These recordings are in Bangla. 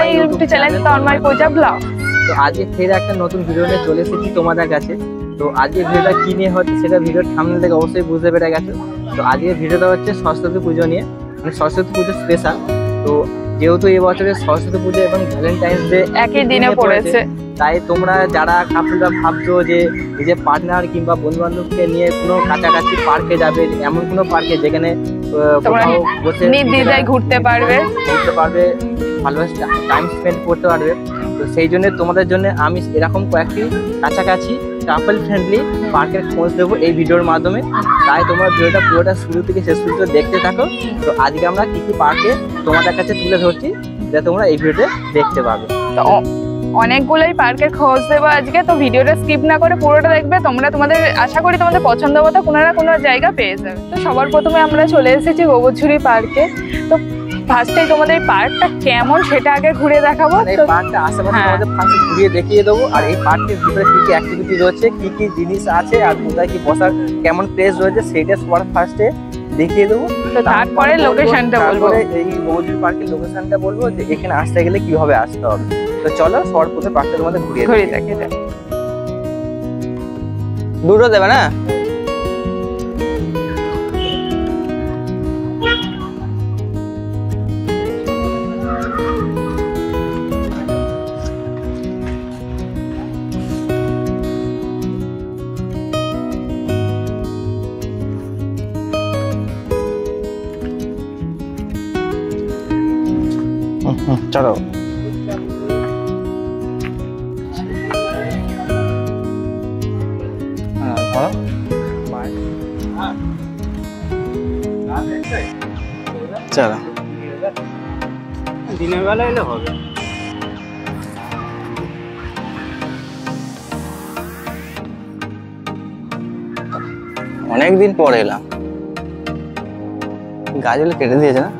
মাই YouTube channel Tanmoy Puja vlog. তো আজকে ফের একটা নতুন ভিডিও নিয়ে চলে এসেছি তোমাদের কাছে। তো আজকে ভিডিওটা কি নিয়ে হচ্ছে সেটা ভিডিওর থাম্বনেল থেকে অবশ্যই বুঝতে পেরে গেছো। তো আজকে ভিডিওটা হচ্ছে সরস্বতী পুজো নিয়ে, মানে সরস্বতী পুজো স্পেশাল। তো যেহেতু এবছরে সরস্বতী পুজো এবং ভ্যালেন্টাইন্স ডে একই দিনে পড়েছে, তাই তোমরা যারা কাপুরা ভাবছো যে নিজের পার্টনার কিংবা বন্ধু বান্ধবকে নিয়ে কোনো কাছাকাছি পার্কে যাবে, এমন কোনো পার্কে যেখানে নির্দ্বিধায় ঘুরতে পারবে, ভালোভাবে টাইম স্পেন্ড করতে পারবে, তো সেই জন্য তোমাদের জন্য আমি এরকম কয়েকটি কাছাকাছি কাপল ফ্রেন্ডলি পার্কের খোঁজ দেবো এই ভিডিওর মাধ্যমে। তাই তোমরা ভিডিওটা পুরোটা শুরু থেকে শেষ পর্যন্ত দেখতে থাকো। তো আজকে আমরা কি কি পার্কে তোমাদের কাছে তুলে ধরছি যা তোমরা এই ভিডিওতে দেখতে পাবে। তো অনেকগুলোই পার্কের খোঁজ দেবো আজকে, তো ভিডিওটা স্কিপ না করে পুরোটা দেখবে। তোমাদের আশা করি তোমাদের পছন্দ মতো কোনো না কোনো জায়গা পেয়ে যাবে। তো সবার প্রথমে আমরা চলে এসেছি গোবরঝুড়ি পার্কে। তো ফার্স্টে তোমাদের পার্কটা কেমন সেটা আগে ঘুরে দেখাবো। এই পার্কটা আশেপাশে তোমাদের ফার্স্টে ঘুরিয়ে দেখিয়ে দেবো, আর এই পার্কের ভিতরে কি কি অ্যাক্টিভিটি রয়েছে, কি কি জিনিস আছে, আর কোথায় কি বসার কেমন প্লেস রয়েছে সেটা সবার ফার্স্টে দেখিয়ে দেবো। তো তারপরে লোকেশনটা বলবো, এই গোবরঝুড়ি পার্কের লোকেশনটা বলবো যে এখানে আসতে গেলে কিভাবে আসতে হবে। তো চলো সবার প্রথমে পার্কটা তোমাদের ঘুরিয়ে দেখিয়ে দেবো। দুটো দেবে না? চলো চলো, দিনের বেলা এলে হবে। অনেকদিন পরে এলাম, গাছগুলো কেটে দিয়েছে না?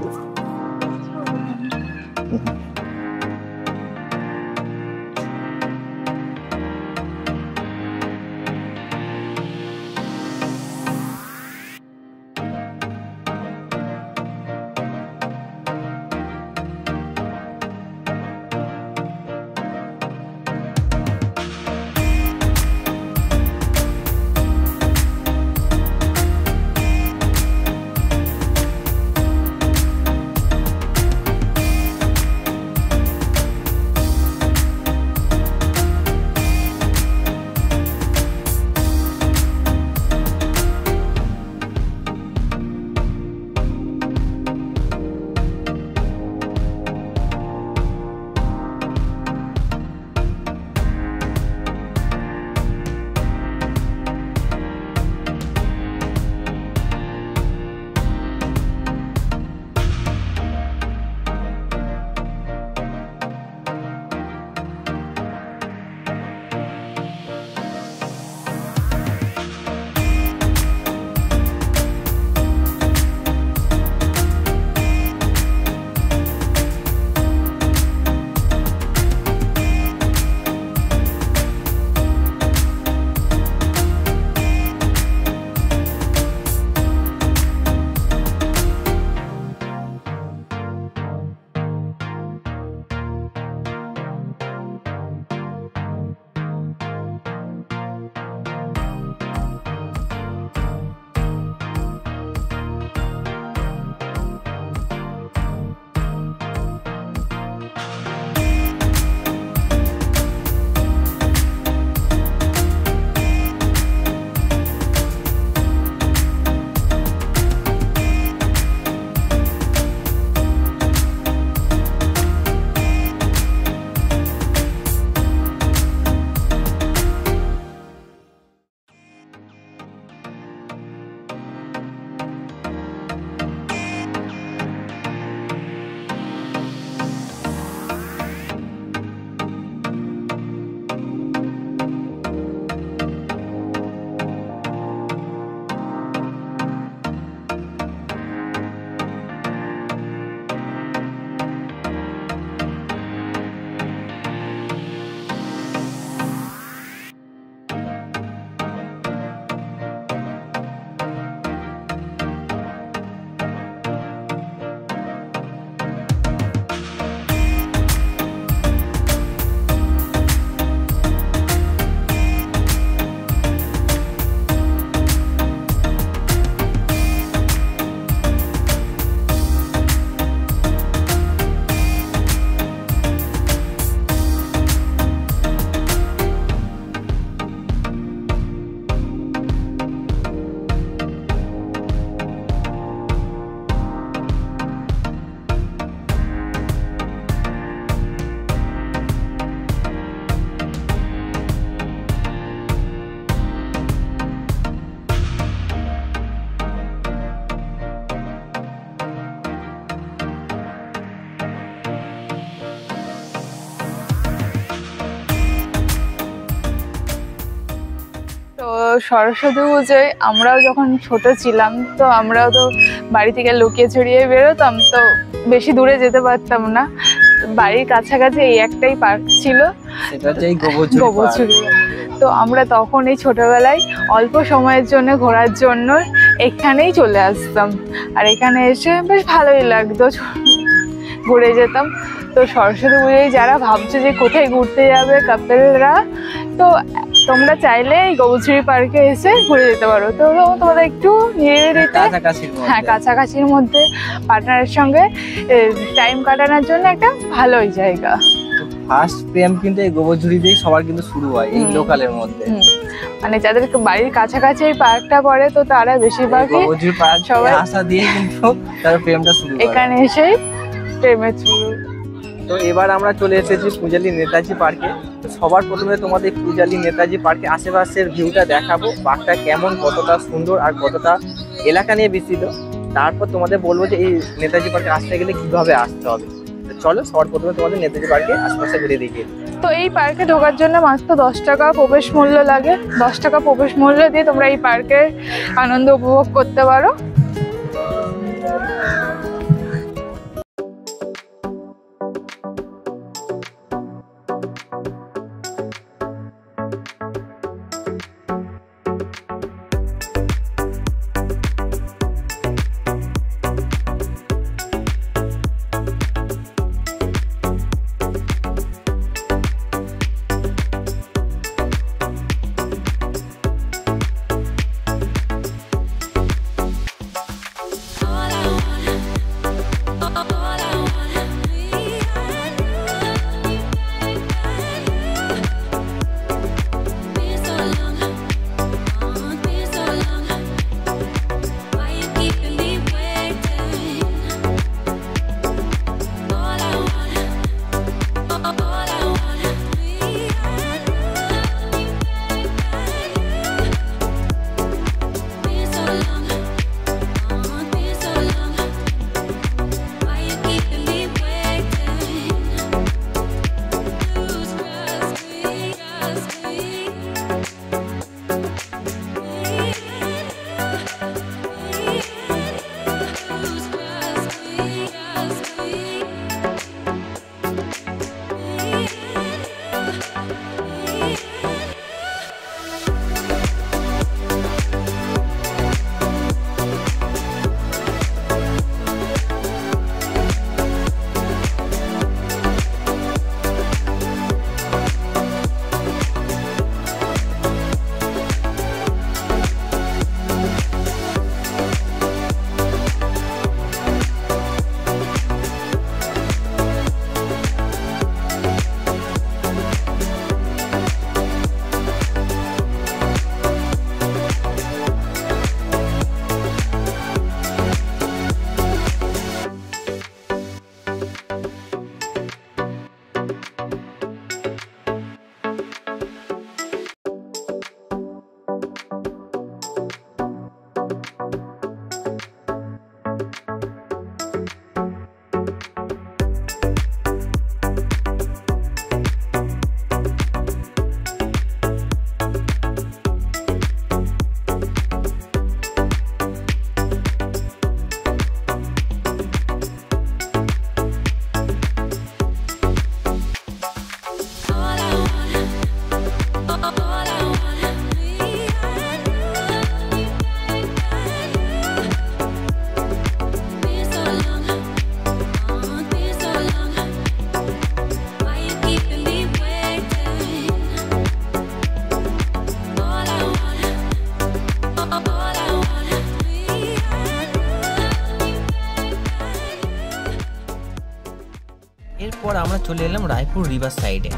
সরস্বতী পুজোয় আমরাও যখন ছোট ছিলাম তো আমরাও তো বাড়ি থেকে লুকিয়ে ছড়িয়ে বেরোতাম, তো বেশি দূরে যেতে পারতাম না। বাড়ির কাছাকাছি এই একটাই পার্ক ছিল, সেটা হচ্ছে এই গোবরঝুড়ি। তো আমরা তখন এই ছোটবেলায় অল্প সময়ের জন্য ঘোরার জন্য এখানেই চলে আসতাম, আর এখানে এসে বেশ ভালোই লাগতো, ঘুরে যেতাম। তো সরস্বতী পুজোয় যারা ভাবছো যে কোথায় ঘুরতে যাবে কাপেলরা, তো তোমরা চাইলে এই গোবরঝুড়ি পার্কে এসে ঘুরে যেতে পারো। তো তোমাদের একটু নিরিবিলিতে, হ্যাঁ কাছাকাছির মধ্যে পার্টনারের সঙ্গে টাইম কাটানোর জন্য একটা ভালোই জায়গা। ফার্স্ট প্রেম কিন্তু এই গোবরঝুড়ি দিয়ে সবার কিন্তু শুরু হয় এই লোকালের মধ্যে। মানে যাদের বাড়ির কাছাকাছি এই পার্কটা পড়ে তো তারা বেশিরভাগই সবাই আশা দিয়ে কিন্তু তার প্রেমটা শুরু করে, এখানে এসেই প্রেমের শুরু। তো এবার আমরা চলে এসেছি পূজালী নেতাজি পার্কে। তো সবার প্রথমে তোমাদের পূজালী নেতাজি পার্কে আশেপাশের ভিউটা দেখাবো, পার্কটা কেমন, কতটা সুন্দর আর কতটা এলাকা নিয়ে বিস্তৃত। তারপর তোমাদের বলবো যে এই নেতাজি পার্কে আসতে গেলে কিভাবে আসতে হবে। তো চলো সবার প্রথমে তোমাদের নেতাজি পার্কে আশেপাশে ঘুরে দেখিয়ে। তো এই পার্কে ঢোকার জন্য মাত্র 10 টাকা প্রবেশ মূল্য লাগে। 10 টাকা প্রবেশ মূল্য দিয়ে তোমরা এই পার্কের আনন্দ উপভোগ করতে পারো। এরপর আমরা চলে এলাম রায়পুর রিভার সাইডে।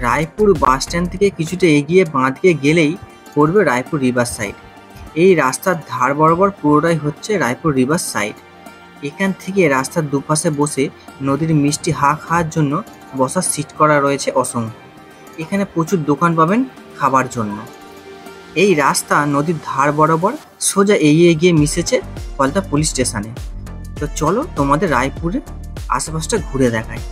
রায়পুর বাস স্ট্যান্ড থেকে কিছুটা এগিয়ে বাঁ দিকে গেলেই পড়বে রায়পুর রিভার সাইড। এই রাস্তার ধার বরাবর পুরোটাই হচ্ছে রায়পুর রিভার সাইড। এখান থেকে রাস্তার দুপাশে বসে নদীর মিষ্টি হাওয়া খাওয়ার জন্য বসার সিট করা রয়েছে অসংখ্য। এখানে প্রচুর দোকান পাবেন খাবার জন্য। এই রাস্তা নদীর ধার বরাবর সোজা এগিয়ে গিয়ে মিশেছে ফলতা পুলিশ স্টেশনে। তো চলো তোমাদের রায়পুরে আশেপাশটা ঘুরে দেখাই।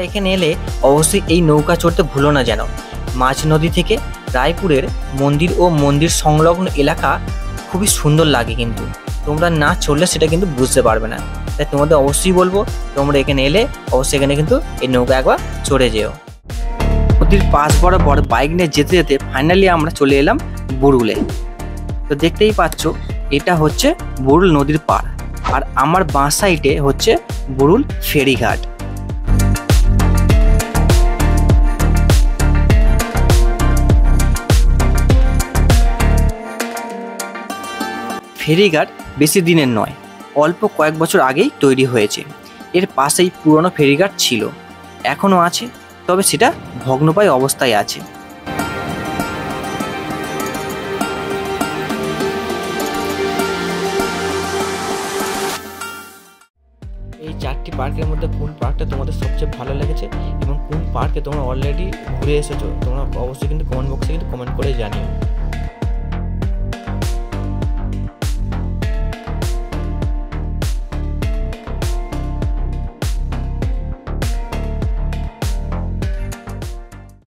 এখানে এলে অবশ্যই এই নৌকা চড়তে ভুলো না যেন। মাঝ নদী থেকে রায়পুরের মন্দির ও মন্দির সংলগ্ন এলাকা খুবই সুন্দর লাগে, কিন্তু তোমরা না চড়লে সেটা কিন্তু বুঝতে পারবে না। তাই তোমাদের অবশ্যই বলবো তোমরা এখানে এলে অবশ্যই এখানে কিন্তু এই নৌকা একবার চড়ে যেও। নদীর পাশ বরাবর বাইক নিয়ে যেতে যেতে ফাইনালি আমরা চলে এলাম বুড়ুলে। তো দেখতেই পাচ্ছ এটা হচ্ছে বুড়ুল নদীর পাড়, আর আমার বাঁ সাইডে হচ্ছে বুড়ুল ফেরিঘাট। ফেরিঘাট বেশি দিনের নয়, অল্প কয়েক বছর আগেই তৈরি হয়েছে। এর পাশেই পুরনো ফেরিঘাট ছিল, এখনও আছে, তবে সেটা ভগ্নপ্রায় অবস্থায় আছে। এই 4টি পার্কের মধ্যে কোন পার্কটা তোমাদের সবচেয়ে ভালো লেগেছে এবং কোন পার্কে তোমরা অলরেডি ঘুরে এসেছো তোমরা অবশ্যই কিন্তু কমেন্ট বক্সে কিন্তু কমেন্ট করে জানিও।